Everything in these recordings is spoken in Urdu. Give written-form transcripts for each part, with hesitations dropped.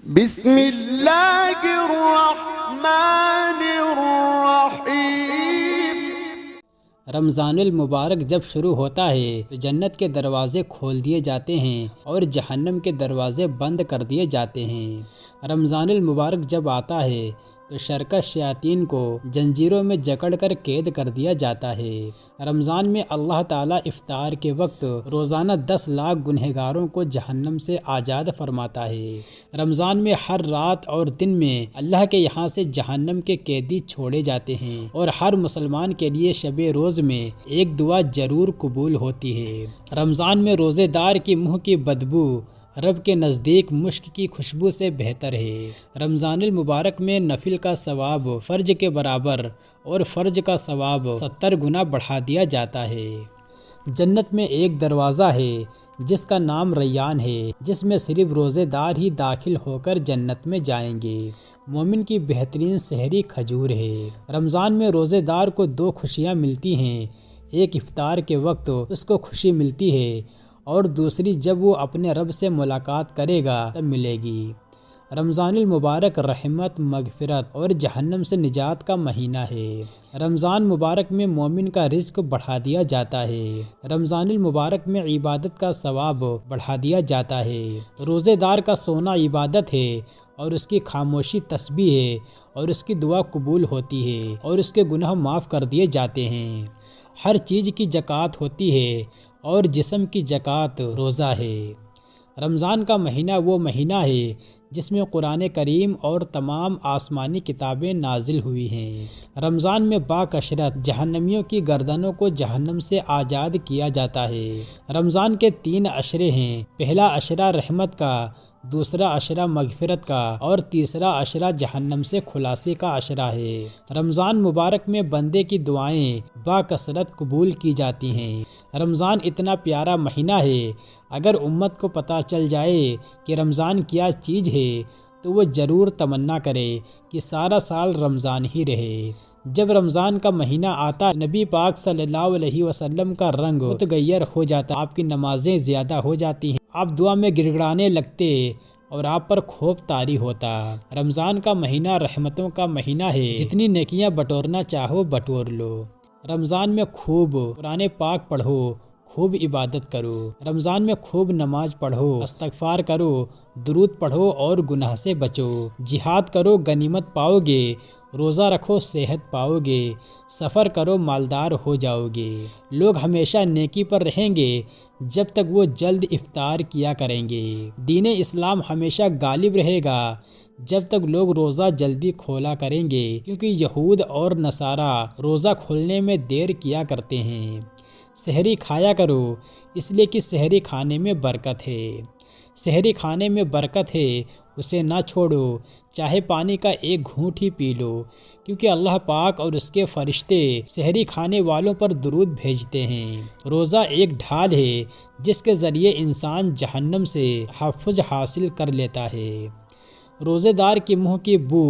بسم اللہ الرحمن الرحیم۔ رمضان المبارک جب شروع ہوتا ہے تو جنت کے دروازے کھول دیے جاتے ہیں اور جہنم کے دروازے بند کر دیے جاتے ہیں۔ رمضان المبارک جب آتا ہے تو شرکش شیاطین کو جنجیروں میں جکڑ کر قید کر دیا جاتا ہے۔ رمضان میں اللہ تعالیٰ افطار کے وقت روزانہ 10 لاکھ گنہگاروں کو جہنم سے آزاد فرماتا ہے۔ رمضان میں ہر رات اور دن میں اللہ کے یہاں سے جہنم کے قیدی چھوڑے جاتے ہیں اور ہر مسلمان کے لیے شب روز میں ایک دعا ضرور قبول ہوتی ہے۔ رمضان میں روزے دار کی منہ کی بدبو رب کے نزدیک مشک کی خوشبو سے بہتر ہے۔ رمضان المبارک میں نفل کا ثواب فرض کے برابر اور فرض کا ثواب 70 گنا بڑھا دیا جاتا ہے۔ جنت میں ایک دروازہ ہے جس کا نام ریان ہے، جس میں صرف روزے دار ہی داخل ہو کر جنت میں جائیں گے۔ مومن کی بہترین سحری کھجور ہے۔ رمضان میں روزے دار کو 2 خوشیاں ملتی ہیں، ایک افطار کے وقت اس کو خوشی ملتی ہے اور دوسری جب وہ اپنے رب سے ملاقات کرے گا تب ملے گی۔ رمضان المبارک رحمت، مغفرت اور جہنم سے نجات کا مہینہ ہے۔ رمضان مبارک میں مومن کا رزق بڑھا دیا جاتا ہے۔ رمضان المبارک میں عبادت کا ثواب بڑھا دیا جاتا ہے۔ روزے دار کا سونا عبادت ہے اور اس کی خاموشی تسبیح ہے اور اس کی دعا قبول ہوتی ہے اور اس کے گناہ معاف کر دیے جاتے ہیں۔ ہر چیز کی زکوٰۃ ہوتی ہے اور جسم کی زکوٰۃ روزہ ہے۔ رمضان کا مہینہ وہ مہینہ ہے جس میں قرآن کریم اور تمام آسمانی کتابیں نازل ہوئی ہیں۔ رمضان میں باکثرت جہنمیوں کی گردنوں کو جہنم سے آزاد کیا جاتا ہے۔ رمضان کے 3 عشرے ہیں، پہلا عشرہ رحمت کا، دوسرا عشرہ مغفرت کا اور تیسرا عشرہ جہنم سے خلاصی کا عشرہ ہے۔ رمضان مبارک میں بندے کی دعائیں باکثرت قبول کی جاتی ہیں۔ رمضان اتنا پیارا مہینہ ہے، اگر امت کو پتہ چل جائے کہ رمضان کیا چیز ہے تو وہ ضرور تمنا کرے کہ سارا سال رمضان ہی رہے۔ جب رمضان کا مہینہ آتا نبی پاک صلی اللہ علیہ وسلم کا رنگ متغیر ہو جاتا، آپ کی نمازیں زیادہ ہو جاتی ہیں، آپ دعا میں گڑگڑانے لگتے اور آپ پر خوب طاری ہوتا۔ رمضان کا مہینہ رحمتوں کا مہینہ ہے، جتنی نیکیاں بٹورنا چاہو بٹور لو۔ رمضان میں خوب قرآن پاک پڑھو، خوب عبادت کرو۔ رمضان میں خوب نماز پڑھو، استغفار کرو، درود پڑھو اور گناہ سے بچو۔ جہاد کرو، غنیمت پاؤ گے، روزہ رکھو، صحت پاؤ گے، سفر کرو، مالدار ہو جاؤ گے۔ لوگ ہمیشہ نیکی پر رہیں گے جب تک وہ جلد افطار کیا کریں گے۔ دین اسلام ہمیشہ غالب رہے گا جب تک لوگ روزہ جلدی کھولا کریں گے، کیونکہ یہود اور نصارہ روزہ کھولنے میں دیر کیا کرتے ہیں۔ سحری کھایا کرو، اس لیے کہ سحری کھانے میں برکت ہے۔ سحری کھانے میں برکت ہے، اسے نہ چھوڑو، چاہے پانی کا 1 گھونٹ ہی پی لو، کیونکہ اللہ پاک اور اس کے فرشتے سحری کھانے والوں پر درود بھیجتے ہیں۔ روزہ ایک ڈھال ہے جس کے ذریعے انسان جہنم سے تحفظ حاصل کر لیتا ہے۔ روزے دار کی منہ کی بو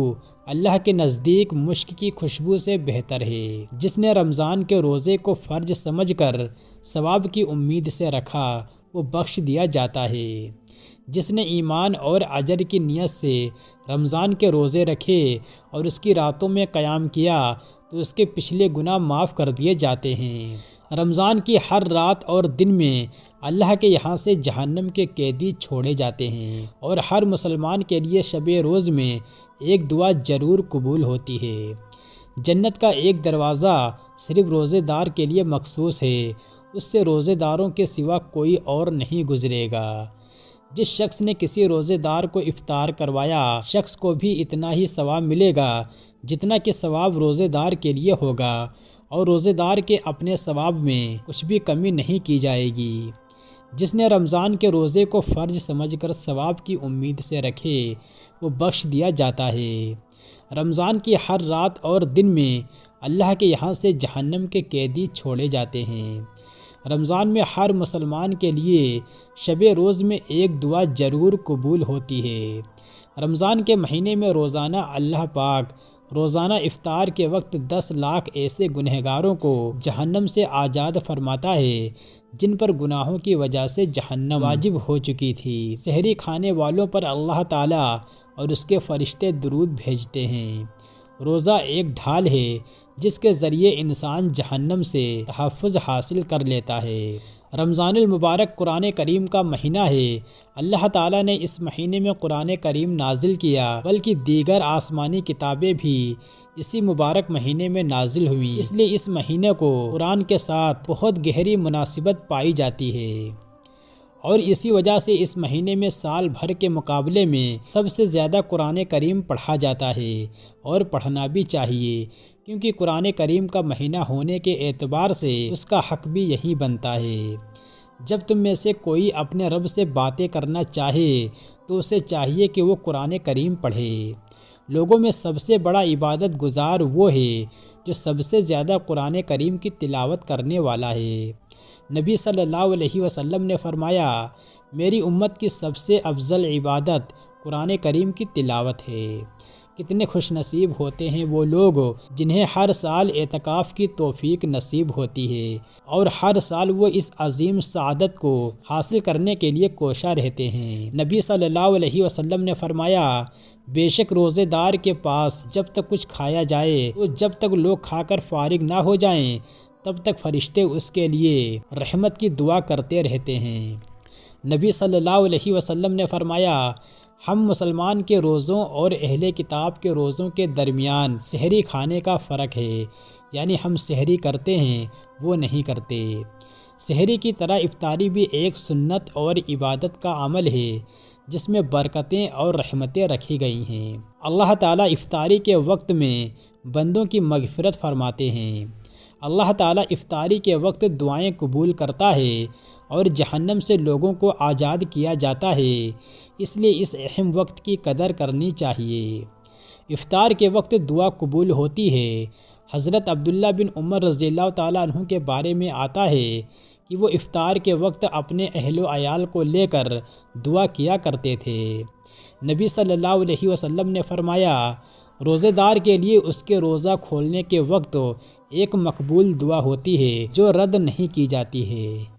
اللہ کے نزدیک مشک کی خوشبو سے بہتر ہے۔ جس نے رمضان کے روزے کو فرض سمجھ کر ثواب کی امید سے رکھا وہ بخش دیا جاتا ہے۔ جس نے ایمان اور اجر کی نیت سے رمضان کے روزے رکھے اور اس کی راتوں میں قیام کیا تو اس کے پچھلے گناہ معاف کر دیے جاتے ہیں۔ رمضان کی ہر رات اور دن میں اللہ کے یہاں سے جہنم کے قیدی چھوڑے جاتے ہیں اور ہر مسلمان کے لیے شب روز میں ایک دعا ضرور قبول ہوتی ہے۔ جنت کا ایک دروازہ صرف روزے دار کے لیے مخصوص ہے، اس سے روزے داروں کے سوا کوئی اور نہیں گزرے گا۔ جس شخص نے کسی روزے دار کو افطار کروایا، شخص کو بھی اتنا ہی ثواب ملے گا جتنا کہ ثواب روزے دار کے لیے ہوگا، اور روزے دار کے اپنے ثواب میں کچھ بھی کمی نہیں کی جائے گی۔ جس نے رمضان کے روزے کو فرض سمجھ کر ثواب کی امید سے رکھے وہ بخش دیا جاتا ہے۔ رمضان کی ہر رات اور دن میں اللہ کے یہاں سے جہنم کے قیدی چھوڑے جاتے ہیں۔ رمضان میں ہر مسلمان کے لیے شب روز میں ایک دعا ضرور قبول ہوتی ہے۔ رمضان کے مہینے میں روزانہ اللہ پاک روزانہ افطار کے وقت 10 لاکھ ایسے گنہگاروں کو جہنم سے آزاد فرماتا ہے جن پر گناہوں کی وجہ سے جہنم واجب ہو چکی تھی۔ سحری کھانے والوں پر اللہ تعالیٰ اور اس کے فرشتے درود بھیجتے ہیں۔ روزہ ایک ڈھال ہے جس کے ذریعے انسان جہنم سے تحفظ حاصل کر لیتا ہے۔ رمضان المبارک قرآن کریم کا مہینہ ہے۔ اللہ تعالیٰ نے اس مہینے میں قرآن کریم نازل کیا، بلکہ دیگر آسمانی کتابیں بھی اسی مبارک مہینے میں نازل ہوئی، اس لیے اس مہینے کو قرآن کے ساتھ بہت گہری مناسبت پائی جاتی ہے، اور اسی وجہ سے اس مہینے میں سال بھر کے مقابلے میں سب سے زیادہ قرآن کریم پڑھا جاتا ہے، اور پڑھنا بھی چاہیے، کیونکہ قرآن کریم کا مہینہ ہونے کے اعتبار سے اس کا حق بھی یہی بنتا ہے۔ جب تم میں سے کوئی اپنے رب سے باتیں کرنا چاہے تو اسے چاہیے کہ وہ قرآن کریم پڑھے۔ لوگوں میں سب سے بڑا عبادت گزار وہ ہے جو سب سے زیادہ قرآن کریم کی تلاوت کرنے والا ہے۔ نبی صلی اللہ علیہ وسلم نے فرمایا، میری امت کی سب سے افضل عبادت قرآن کریم کی تلاوت ہے۔ کتنے خوش نصیب ہوتے ہیں وہ لوگ جنہیں ہر سال اعتکاف کی توفیق نصیب ہوتی ہے، اور ہر سال وہ اس عظیم سعادت کو حاصل کرنے کے لیے کوشاں رہتے ہیں۔ نبی صلی اللہ علیہ وسلم نے فرمایا، بے شک روزے دار کے پاس جب تک کچھ کھایا جائے تو جب تک لوگ کھا کر فارغ نہ ہو جائیں تب تک فرشتے اس کے لیے رحمت کی دعا کرتے رہتے ہیں۔ نبی صلی اللہ علیہ وسلم نے فرمایا، ہم مسلمان کے روزوں اور اہل کتاب کے روزوں کے درمیان سحری کھانے کا فرق ہے، یعنی ہم سحری کرتے ہیں، وہ نہیں کرتے۔ سحری کی طرح افطاری بھی ایک سنت اور عبادت کا عمل ہے جس میں برکتیں اور رحمتیں رکھی گئی ہیں۔ اللہ تعالیٰ افطاری کے وقت میں بندوں کی مغفرت فرماتے ہیں۔ اللہ تعالیٰ افطاری کے وقت دعائیں قبول کرتا ہے اور جہنم سے لوگوں کو آزاد کیا جاتا ہے، اس لیے اس اہم وقت کی قدر کرنی چاہیے۔ افطار کے وقت دعا قبول ہوتی ہے۔ حضرت عبداللہ بن عمر رضی اللہ تعالیٰ عنہ کے بارے میں آتا ہے کہ وہ افطار کے وقت اپنے اہل و عیال کو لے کر دعا کیا کرتے تھے۔ نبی صلی اللہ علیہ وسلم نے فرمایا، روزے دار کے لیے اس کے روزہ کھولنے کے وقت ایک مقبول دعا ہوتی ہے جو رد نہیں کی جاتی ہے۔